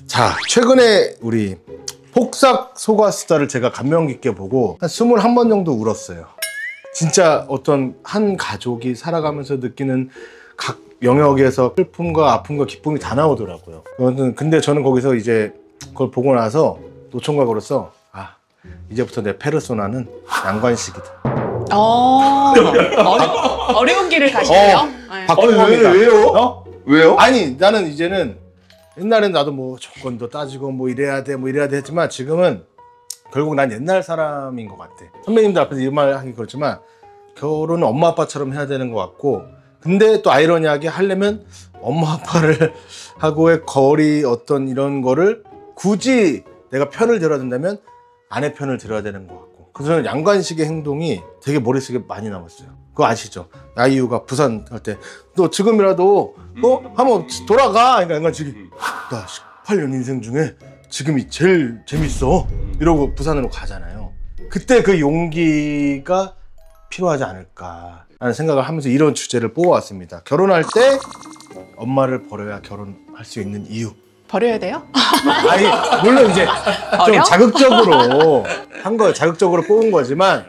자, 최근에 우리 폭삭 소가수다를 제가 감명 깊게 보고 한 21번 정도 울었어요. 진짜 어떤 한 가족이 살아가면서 느끼는 각 영역에서 슬픔과 아픔과 기쁨이 다 나오더라고요. 근데 저는 거기서 이제 그걸 보고 나서 노총각으로서 이제부터 내 페르소나는 양관식이다. 어려운 길을 가시네요. 왜요? 왜요? 아니, 나는 이제는 옛날엔 나도 뭐 조건도 따지고 뭐 이래야 돼 했지만 지금은 결국 난 옛날 사람인 것 같아. 선배님들 앞에서 이 말 하기 그렇지만 결혼은 엄마 아빠처럼 해야 되는 것 같고, 근데 또 아이러니하게 하려면 엄마 아빠를 하고의 거리 어떤 이런 거를 굳이 내가 편을 들어야 된다면 아내 편을 들어야 되는 것 같고, 그래서 저는 양관식의 행동이 되게 머릿속에 많이 남았어요. 그거 아시죠? 아이유가 부산 갈 때 너 지금이라도 한번 돌아가. 그러니까 양관식이 나 18년 인생 중에 지금이 제일 재밌어 이러고 부산으로 가잖아요. 그때 그 용기가 필요하지 않을까 라는 생각을 하면서 이런 주제를 뽑아왔습니다. 결혼할 때 엄마를 버려야 결혼할 수 있는 이유. 버려야 돼요? 아니, 물론 이제 좀 자극적으로 한 거예요. 자극적으로 뽑은 거지만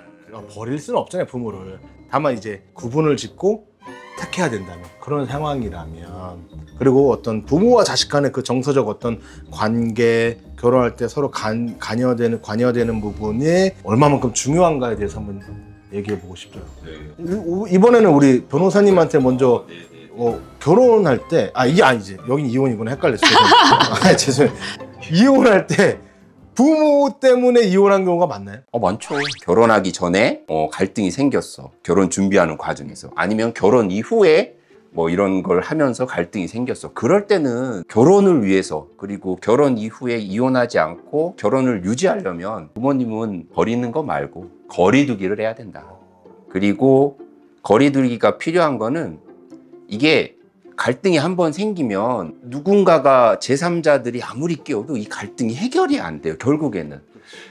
버릴 수는 없잖아요, 부모를. 다만 이제 구분을 짓고 택해야 된다면, 그런 상황이라면, 그리고 어떤 부모와 자식 간의 그 정서적 어떤 관계, 결혼할 때 서로 관여되는 부분이 얼마만큼 중요한가에 대해서 한번 얘기해 보고 싶어요. 이번에는 우리 변호사님한테 먼저 결혼할 때, 이게 아니지. 여긴 이혼이구나. 헷갈렸어요. 죄송해요. 이혼할 때 부모 때문에 이혼한 경우가 많나요? 많죠. 결혼하기 전에 갈등이 생겼어. 결혼 준비하는 과정에서. 아니면 결혼 이후에 뭐 이런 걸 하면서 갈등이 생겼어. 그럴 때는 결혼을 위해서, 그리고 결혼 이후에 이혼하지 않고 결혼을 유지하려면 부모님은 버리는 거 말고 거리두기를 해야 된다. 그리고 거리두기가 필요한 거는, 이게 갈등이 한번 생기면 누군가가 제3자들이 아무리 끼워도 이 갈등이 해결이 안 돼요, 결국에는.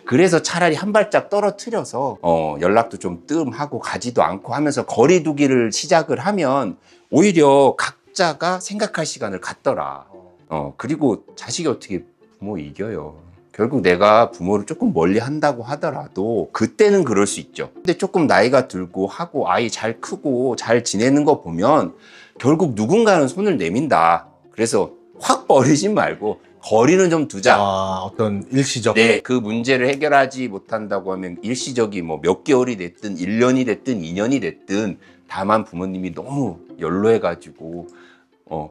그래서 차라리 한 발짝 떨어뜨려서 연락도 좀 뜸하고 가지도 않고 하면서 거리두기를 시작을 하면 오히려 각자가 생각할 시간을 갖더라. 그리고 자식이 어떻게 부모 이겨요. 결국 내가 부모를 조금 멀리 한다고 하더라도 그때는 그럴 수 있죠. 근데 조금 나이가 들고 하고 아이 잘 크고 잘 지내는 거 보면 결국 누군가는 손을 내민다. 그래서 확 버리진 말고 거리는 좀 두자. 어떤 일시적. 네, 그 문제를 해결하지 못한다고 하면 일시적이 뭐 몇 개월이 됐든 1년이 됐든 2년이 됐든, 다만 부모님이 너무 연로해가지고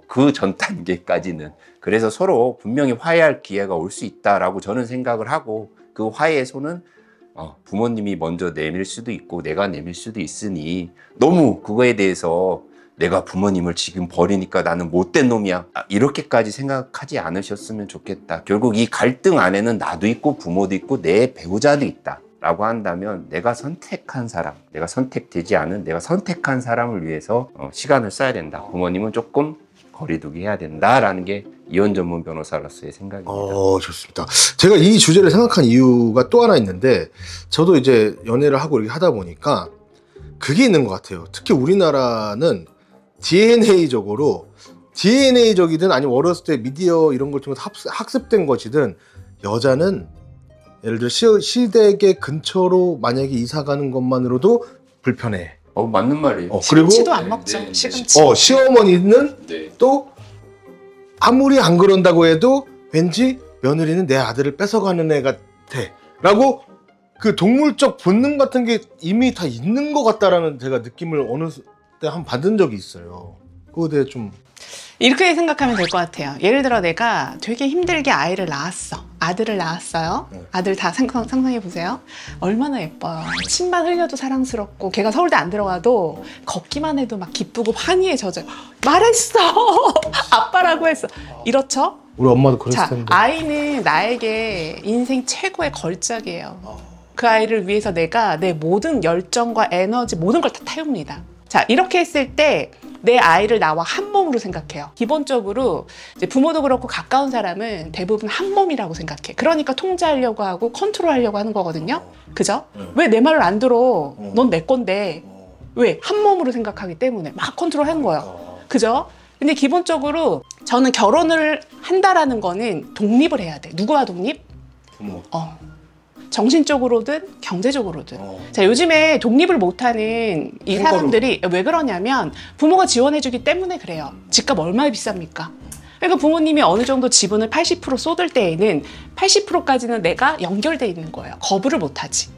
그 전 단계까지는, 그래서 서로 분명히 화해할 기회가 올 수 있다라고 저는 생각을 하고, 그 화해의 손은 부모님이 먼저 내밀 수도 있고 내가 내밀 수도 있으니, 너무 그거에 대해서 내가 부모님을 지금 버리니까 나는 못된 놈이야, 이렇게까지 생각하지 않으셨으면 좋겠다. 결국 이 갈등 안에는 나도 있고 부모도 있고 내 배우자도 있다 라고 한다면, 내가 선택한 사람, 내가 선택되지 않은 내가 선택한 사람을 위해서 시간을 써야 된다. 부모님은 조금 거리두기 해야 된다라는 게 이혼 전문 변호사로서의 생각입니다. 좋습니다. 제가 이 주제를 생각한 이유가 또 하나 있는데, 저도 이제 연애를 하고 이렇게 하다 보니까 그게 있는 것 같아요. 특히 우리나라는 DNA적이든 아니면 어렸을 때 미디어 이런 걸 통해서 학습된 것이든, 여자는 예를 들어 시댁의 근처로 만약에 이사 가는 것만으로도 불편해. 맞는 말이에요. 시금치도 안 먹죠. 시금치. 시어머니는 또 아무리 안 그런다고 해도 왠지 며느리는 내 아들을 뺏어가는 애 같아 라고, 그 동물적 본능 같은 게 이미 다 있는 것 같다라는 제가 느낌을 어느 때 한 받은 적이 있어요. 그거에 대해 좀 이렇게 생각하면 될 것 같아요. 예를 들어 내가 되게 힘들게 아이를 낳았어. 아들을 낳았어요. 아들 다 상상해 보세요. 얼마나 예뻐요. 침만 흘려도 사랑스럽고, 걔가 서울대 안 들어가도 걷기만 해도 막 기쁘고 환희에 젖어요. 말했어. 아빠라고 했어. 이렇죠? 우리 엄마도 그랬을 텐데. 아이는 나에게 인생 최고의 걸작이에요. 그 아이를 위해서 내가 내 모든 열정과 에너지, 모든 걸 다 태웁니다. 자, 이렇게 했을 때 내 아이를 나와 한 몸으로 생각해요. 기본적으로 이제 부모도 그렇고 가까운 사람은 대부분 한 몸이라고 생각해. 그러니까 통제하려고 하고 컨트롤하려고 하는 거거든요. 그죠? 왜 내 말을 안 들어? 넌 내 건데. 왜? 한 몸으로 생각하기 때문에 막 컨트롤하는 거예요. 그죠? 근데 기본적으로 저는 결혼을 한다라는 거는 독립을 해야 돼. 누구와 독립? 부모. 정신적으로든 경제적으로든. 자, 요즘에 독립을 못하는 이 사람들이 왜 그러냐면 부모가 지원해주기 때문에 그래요. 집값 얼마나 비쌉니까? 그러니까 부모님이 어느 정도 지분을 80% 쏟을 때에는 80%까지는 내가 연결돼 있는 거예요. 거부를 못하지.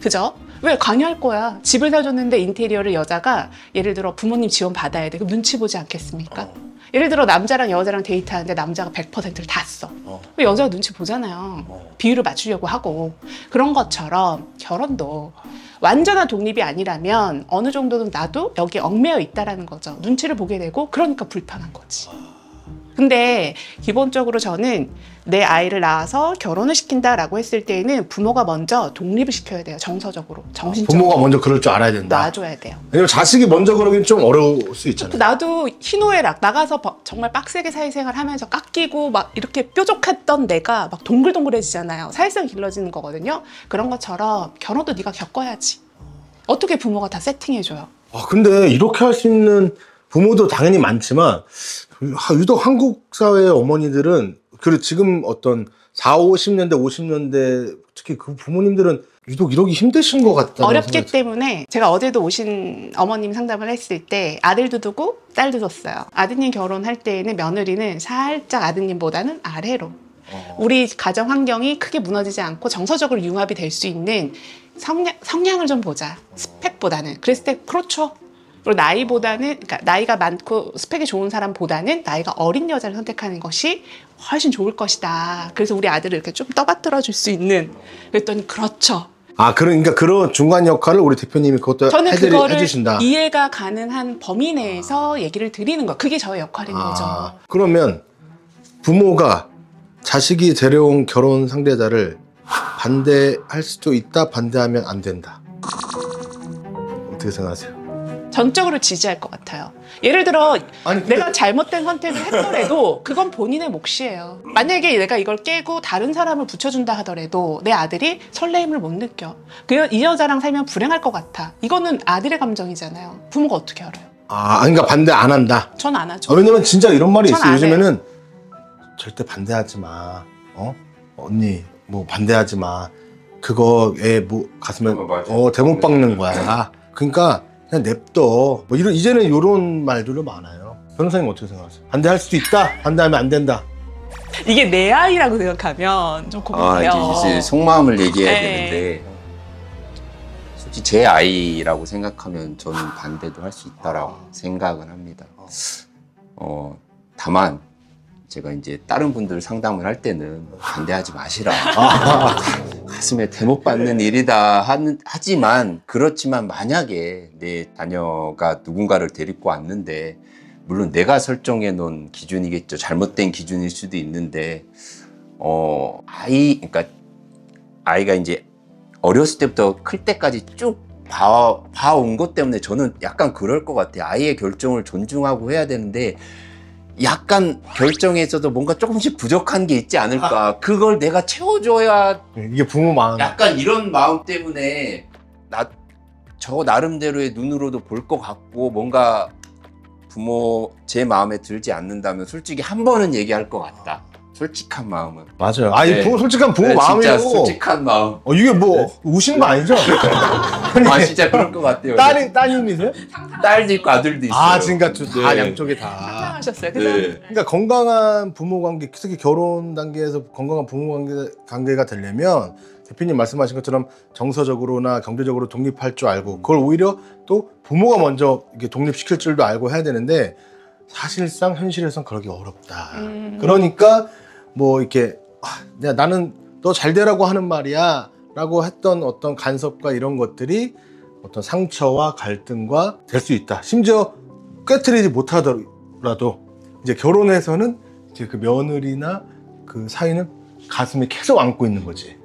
그죠? 왜 관여할 거야? 집을 사줬는데 인테리어를 여자가 예를 들어 부모님 지원 받아야 돼. 그럼 눈치 보지 않겠습니까? 예를 들어 남자랑 여자랑 데이트하는데 남자가 100%를 다 써. 그럼 여자가 눈치 보잖아요. 비율을 맞추려고 하고. 그런 것처럼 결혼도 완전한 독립이 아니라면 어느 정도는 나도 여기에 얽매여 있다라는 거죠. 눈치를 보게 되고 그러니까 불편한 거지. 근데 기본적으로 저는 내 아이를 낳아서 결혼을 시킨다라고 했을 때에는 부모가 먼저 독립을 시켜야 돼요. 정서적으로, 정신적으로. 부모가 먼저 그럴 줄 알아야 된다. 놔줘야 돼요. 왜냐면 자식이 먼저 그러긴 좀 어려울 수 있잖아요. 나도 희노애락 나가서 정말 빡세게 사회생활 하면서 깎이고 막 이렇게 뾰족했던 내가 막 동글동글해지잖아요. 사회성이 길러지는 거거든요. 그런 것처럼 결혼도 네가 겪어야지. 어떻게 부모가 다 세팅해줘요? 근데 이렇게 할 수 있는 부모도 당연히 많지만 유독 한국 사회의 어머니들은 그리고 지금 어떤 40, 50년대, 50년대 특히 그 부모님들은 유독 이러기 힘드신 것 같다는 어렵기 생각이 때문에 제가 어제도 오신 어머님 상담을 했을 때 아들도 두고 딸도 뒀어요. 아드님 결혼할 때에는 며느리는 살짝 아드님보다는 아래로 우리 가정 환경이 크게 무너지지 않고 정서적으로 융합이 될 수 있는 성향을 좀 보자. 스펙보다는. 그랬을 때 그렇죠. 그리고 나이보다는, 그러니까 나이가 많고 스펙이 좋은 사람보다는 나이가 어린 여자를 선택하는 것이 훨씬 좋을 것이다. 그래서 우리 아들을 이렇게 좀 떠받들어 줄 수 있는. 그랬더니 그렇죠. 그러니까 그런 중간 역할을 우리 대표님이 그것도 저는 그거를 해주신다. 이해가 가능한 범위 내에서 얘기를 드리는 거. 그게 저의 역할인 거죠. 그러면 부모가 자식이 데려온 결혼 상대자를 반대할 수도 있다, 반대하면 안 된다. 어떻게 생각하세요? 전적으로 지지할 것 같아요. 예를 들어 내가 잘못된 선택을 했더라도 그건 본인의 몫이에요. 만약에 내가 이걸 깨고 다른 사람을 붙여준다 하더라도 내 아들이 설레임을 못 느껴. 이 여자랑 살면 불행할 것 같아. 이거는 아들의 감정이잖아요. 부모가 어떻게 알아요? 그러니까 반대 안 한다. 전 안 하죠. 왜냐면 진짜 이런 말이 전 있어요. 안 요즘에는 절대 반대하지 마. 언니 뭐 반대하지 마. 그거에 뭐 가슴에 대못 박는 거야. 그러니까 그냥 냅둬. 뭐 이제는 이런 말들도 많아요. 변호사님 어떻게 생각하세요? 반대할 수도 있다. 반대하면 안 된다. 이게 내 아이라고 생각하면 좀 고민돼요. 이제 속마음을 얘기해야 네. 되는데 솔직히 제 아이라고 생각하면 저는 반대도 할 수 있다라고 생각을 합니다. 다만 제가 이제 다른 분들 상담을 할 때는 반대하지 마시라. 가슴에 대못 받는 일이다 하지만 그렇지만 만약에 내 자녀가 누군가를 데리고 왔는데 물론 내가 설정해 놓은 기준이겠죠. 잘못된 기준일 수도 있는데 그러니까 아이가 이제 어렸을 때부터 클 때까지 쭉 봐온 것 때문에 저는 약간 그럴 것 같아요. 아이의 결정을 존중하고 해야 되는데 약간 결정에서도 뭔가 조금씩 부족한 게 있지 않을까. 그걸 내가 채워줘야 이게 부모 마음. 약간 이런 마음 때문에 저 나름대로의 눈으로도 볼 것 같고 뭔가 부모 제 마음에 들지 않는다면 솔직히 한 번은 얘기할 것 같다. 솔직한 마음은. 맞아요. 네. 솔직한 부모 네, 마음이고. 진짜 솔직한 마음. 이게 뭐 우신 거 아니죠? 진짜 그럴 것 같아요. 따님이세요? 딸도 있고 아들도 있어요. 그러니까 다 네. 양쪽에 다. 상상하셨어요. 네. 그러니까 건강한 부모 관계, 특히 결혼 단계에서 건강한 부모 관계가 되려면 대표님 말씀하신 것처럼 정서적으로나 경제적으로 독립할 줄 알고 그걸 오히려 또 부모가 먼저 이게 독립시킬 줄도 알고 해야 되는데 사실상 현실에선 그러기 어렵다. 그러니까 뭐 이렇게 나는 너 잘 되라고 하는 말이야 라고 했던 어떤 간섭과 이런 것들이 어떤 상처와 갈등과 될 수 있다. 심지어 꿰트리지 못하더라도 이제 결혼해서는 이제 그 며느리나 그 사위는 가슴에 계속 안고 있는 거지.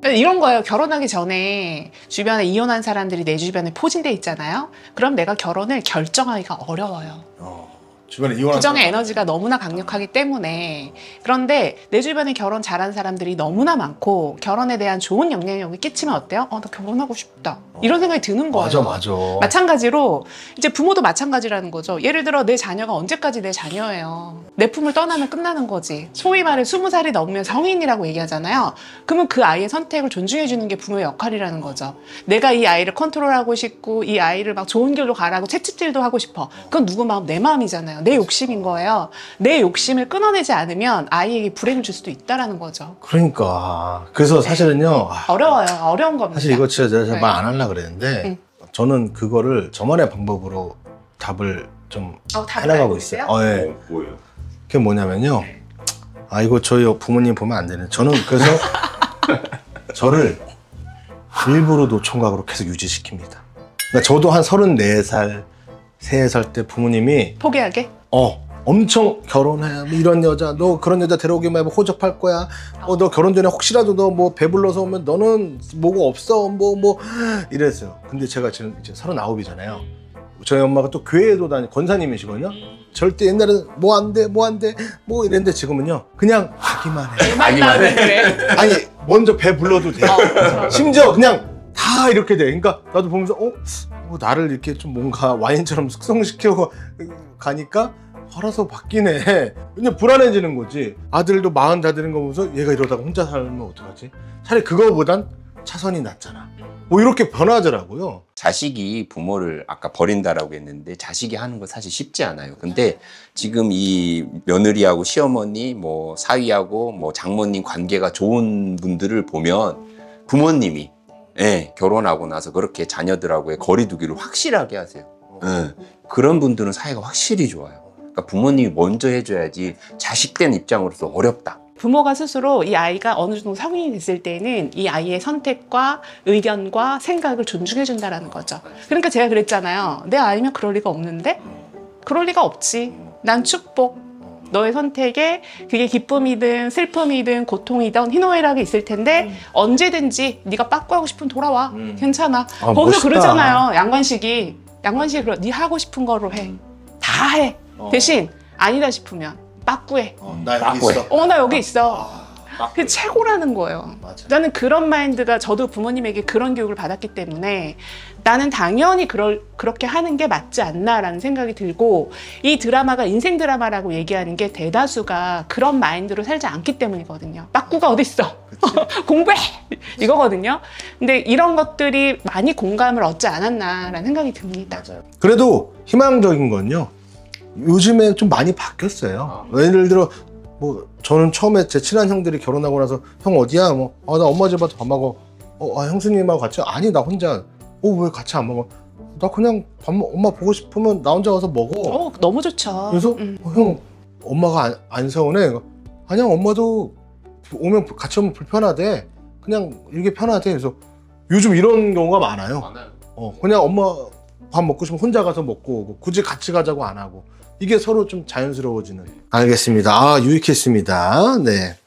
이런 거예요. 결혼하기 전에 주변에 이혼한 사람들이 내 주변에 포진돼 있잖아요. 그럼 내가 결혼을 결정하기가 어려워요. 주변에 이혼한 부정의 에너지가 너무나 강력하기 때문에. 그런데 내 주변에 결혼 잘하는 사람들이 너무나 많고 결혼에 대한 좋은 영향력이 끼치면 어때요? 나 결혼하고 싶다. 이런 생각이 드는 거예요. 맞아. 마찬가지로 이제 부모도 마찬가지라는 거죠. 예를 들어 내 자녀가 언제까지 내 자녀예요. 내 품을 떠나면 끝나는 거지. 소위 말해 20살이 넘으면 성인이라고 얘기하잖아요. 그러면 그 아이의 선택을 존중해 주는 게 부모의 역할이라는 거죠. 내가 이 아이를 컨트롤하고 싶고 이 아이를 막 좋은 길로 가라고 채찍질도 하고 싶어. 그건 누구 마음? 내 마음이잖아요. 내 욕심인 거예요. 내 욕심을 끊어내지 않으면 아이에게 불행을 줄 수도 있다라는 거죠. 그러니까 그래서 사실은요. 어려워요. 어려운 겁니다. 사실 이거 진짜 제가 네. 말 안 하려고 그랬는데 저는 그거를 저만의 방법으로 답을 좀 답을 해나가고 알고 있어요. 계세요? 예. 뭐예요? 그게 뭐냐면요. 이거 저희 부모님 보면 안 되네. 저는 그래서 저를 일부러 노총각으로 계속 유지시킵니다. 그러니까 저도 한 34살, 3살 때 부모님이 포기하게? 엄청 결혼해. 뭐 이런 여자, 너 그런 여자 데려오기만 해봐. 호접할 거야. 너 결혼 전에 혹시라도 너 뭐 배불러서 오면 너는 뭐가 없어. 뭐 이랬어요. 근데 제가 지금 이제 39이잖아요. 저희 엄마가 또 교회에도 권사님이시거든요. 절대 옛날에는 뭐 안 돼, 뭐 이랬는데 지금은요. 그냥 가기만 해. 아기만 해. 그래. 아니, 먼저 배 불러도 돼. 심지어 그냥 다 이렇게 돼. 그러니까 나도 보면서 나를 이렇게 좀 뭔가 와인처럼 숙성시키고 가니까 알아서 바뀌네. 그냥 불안해지는 거지. 아들도 40 다 되는 거 보면서 얘가 이러다가 혼자 살면 어떡하지? 차라리 그거보단 차선이 낫잖아. 뭐 이렇게 변하더라고요. 자식이 부모를 아까 버린다라고 했는데 자식이 하는 거 사실 쉽지 않아요. 근데 지금 이 며느리하고 시어머니, 뭐 사위하고 뭐 장모님 관계가 좋은 분들을 보면 부모님이 결혼하고 나서 그렇게 자녀들하고의 거리두기를 확실하게 하세요. 그런 분들은 사이가 확실히 좋아요. 그러니까 부모님이 먼저 해줘야지 자식된 입장으로서 어렵다. 부모가 스스로 이 아이가 어느 정도 성인이 됐을 때는 이 아이의 선택과 의견과 생각을 존중해 준다는 거죠. 그러니까 제가 그랬잖아요. 내 아이면 그럴 리가 없는데? 그럴 리가 없지. 난 축복. 너의 선택에 그게 기쁨이든 슬픔이든 고통이든 희노애락이 있을 텐데 언제든지 네가 빠꾸하고 싶으면 돌아와. 괜찮아. 거기서 멋있다. 그러잖아요. 양관식이 네 하고 싶은 거로 해. 다 해. 대신 아니다 싶으면 빠꾸해. 나 여기 있어. 나 여기 있어. 그게 최고라는 거예요. 맞아. 나는 그런 마인드가 저도 부모님에게 그런 교육을 받았기 때문에 나는 당연히 그렇게 하는 게 맞지 않나라는 생각이 들고 이 드라마가 인생 드라마라고 얘기하는 게 대다수가 그런 마인드로 살지 않기 때문이거든요. 빠꾸가 어딨어? 공부해! 이거거든요. 근데 이런 것들이 많이 공감을 얻지 않았나라는 생각이 듭니다. 맞아요. 그래도 희망적인 건요. 요즘에 좀 많이 바뀌었어요. 예를 들어 뭐 저는 처음에 제 친한 형들이 결혼하고 나서 형 어디야? 뭐 나 엄마 집 와서 밥 먹어. 형수님하고 같이? 아니 나 혼자. 왜 같이 안 먹어? 나 그냥 엄마 보고 싶으면 나 혼자 가서 먹어. 너무 좋죠. 그래서 형 엄마가 안 서운해? 아니야 엄마도 같이 오면 불편하대. 그냥 이게 편하대. 그래서 요즘 이런 경우가 많아요. 그냥 엄마 밥 먹고 싶으면 혼자 가서 먹고 오고 굳이 같이 가자고 안 하고 이게 서로 좀 자연스러워지는. 알겠습니다. 유익했습니다. 네.